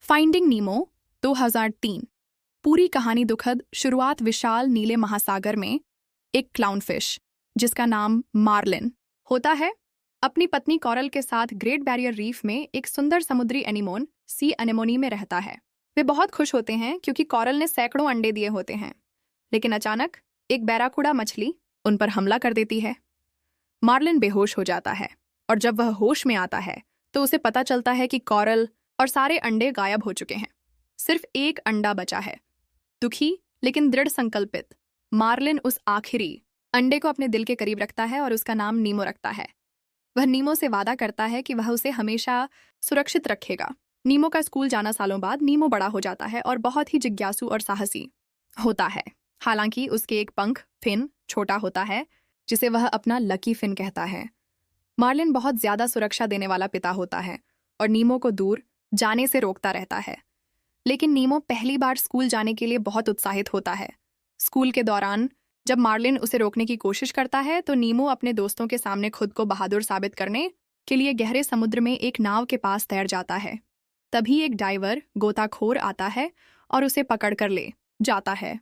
Finding नीमो 2003। पूरी कहानी दुखद शुरुआत विशाल नीले महासागर में एक क्लाउनफिश जिसका नाम मार्लिन होता है अपनी पत्नी कॉरल के साथ ग्रेट बैरियर रीफ में एक सुंदर समुद्री एनीमोन सी अनेमोनी में रहता है। वे बहुत खुश होते हैं क्योंकि कॉरल ने सैकड़ों अंडे दिए होते हैं, लेकिन अचानक एक बैराकूडा मछली उन पर हमला कर देती है। मार्लिन बेहोश हो जाता है और जब वह होश में आता है तो उसे पता चलता है कि कॉरल और सारे अंडे गायब हो चुके हैं। सिर्फ एक अंडा बचा है। दुखी लेकिन दृढ़ संकल्पित मार्लिन उस आखिरी अंडे को अपने दिल के करीब रखता है और उसका नाम नीमो रखता है। वह नीमो से वादा करता है कि वह उसे हमेशा सुरक्षित रखेगा। नीमो का स्कूल जाना सालों बाद नीमो बड़ा हो जाता है और बहुत ही जिज्ञासु और साहसी होता है। हालांकि उसके एक पंख फिन छोटा होता है जिसे वह अपना लकी फिन कहता है। मार्लिन बहुत ज्यादा सुरक्षा देने वाला पिता होता है और नीमो को दूर जाने से रोकता रहता है। लेकिन नीमो पहली बार स्कूल जाने के लिए बहुत उत्साहित होता है। स्कूल के दौरान जब मार्लिन उसे रोकने की कोशिश करता है तो नीमो अपने दोस्तों के सामने खुद को बहादुर साबित करने के लिए गहरे समुद्र में एक नाव के पास तैर जाता है। तभी एक डाइवर गोताखोर आता है और उसे पकड़ कर ले जाता है।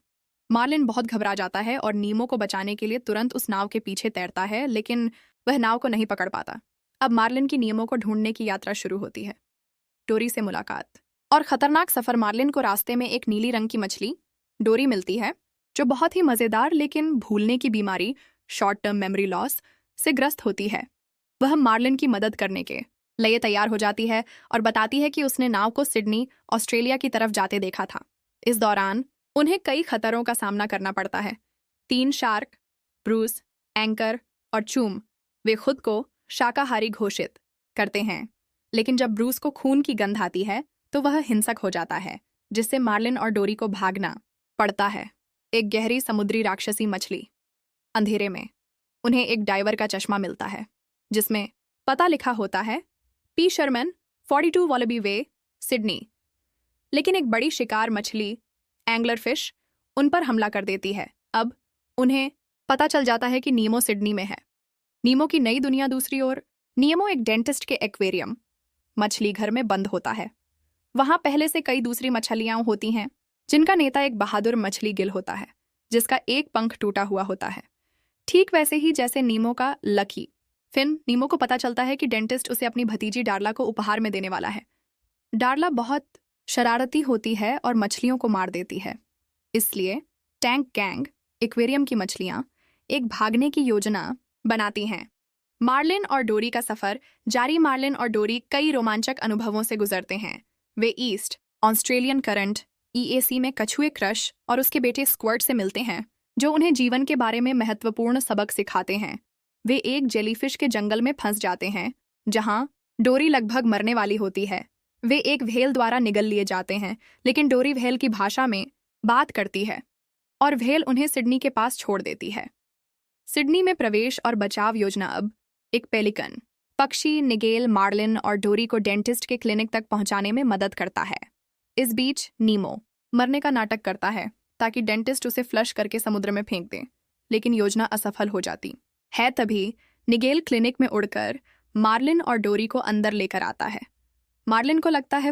मार्लिन बहुत घबरा जाता है और नीमो को बचाने के लिए तुरंत उस नाव के पीछे तैरता है, लेकिन वह नाव को नहीं पकड़ पाता। अब मार्लिन की नीमो को ढूंढने की यात्रा शुरू होती है। डोरी से मुलाकात और खतरनाक सफर। मार्लिन को रास्ते में एक नीली रंग की मछली डोरी मिलती है जो बहुत ही मजेदार लेकिन भूलने की बीमारी शॉर्ट टर्म मेमोरी लॉस से ग्रस्त होती है। वह मार्लिन की मदद करने के लिए तैयार हो जाती है और बताती है कि उसने नाव को सिडनी ऑस्ट्रेलिया की तरफ जाते देखा था। इस दौरान उन्हें कई खतरों का सामना करना पड़ता है। 3 शार्क, ब्रूस, एंकर और चूम वे खुद को शाकाहारी घोषित करते हैं, लेकिन जब ब्रूस को खून की गंध आती है तो वह हिंसक हो जाता है, जिससे मार्लिन और डोरी को भागना पड़ता है। एक गहरी समुद्री राक्षसी मछली। अंधेरे में उन्हें एक डाइवर का चश्मा मिलता है जिसमें पता लिखा होता है पी शर्मन 42 वॉलबी वे, सिडनी। लेकिन एक बड़ी शिकार मछली एंगलर फिश उन पर हमला कर देती है। अब उन्हें पता चल जाता है कि नीमो सिडनी में है। नीमो की नई दुनिया दूसरी ओर। नीमो एक डेंटिस्ट के एक्वेरियम मछली घर में बंद होता है। वहां पहले से कई दूसरी मछलियां होती हैं जिनका नेता एक बहादुर मछली गिल होता है जिसका एक पंख टूटा हुआ होता है, ठीक वैसे ही जैसे नीमो का लकी फिन। नीमो को पता चलता है कि डेंटिस्ट उसे अपनी भतीजी डार्ला को उपहार में देने वाला है। डार्ला बहुत शरारती होती है और मछलियों को मार देती है, इसलिए टैंक गैंग एक्वेरियम की मछलियां एक भागने की योजना बनाती हैं। मार्लिन और डोरी का सफर जारी। मार्लिन और डोरी कई रोमांचक अनुभवों से गुजरते हैं। वे ईस्ट ऑस्ट्रेलियन करंट EAC में कछुए क्रश और उसके बेटे स्क्वर्ट से मिलते हैं जो उन्हें जीवन के बारे में महत्वपूर्ण सबक सिखाते हैं। वे एक जेलीफिश के जंगल में फंस जाते हैं जहां डोरी लगभग मरने वाली होती है। वे एक व्हेल द्वारा निगल लिए जाते हैं, लेकिन डोरी व्हेल की भाषा में बात करती है और व्हेल उन्हें सिडनी के पास छोड़ देती है। सिडनी में प्रवेश और बचाव योजना। अब एक पेलिकन पक्षी निगेल मार्लिन और डोरी को डेंटिस्ट के क्लिनिक तक पहुंचाने में मदद करता है। इस बीच नीमो मरने का नाटक करता है ताकि डेंटिस्ट उसे फ्लश करके समुद्र में फेंक दे, लेकिन योजना असफल हो जाती है। तभी निगेल क्लिनिक में उड़कर मार्लिन और डोरी को अंदर लेकर आता है। मार्लिन को लगता है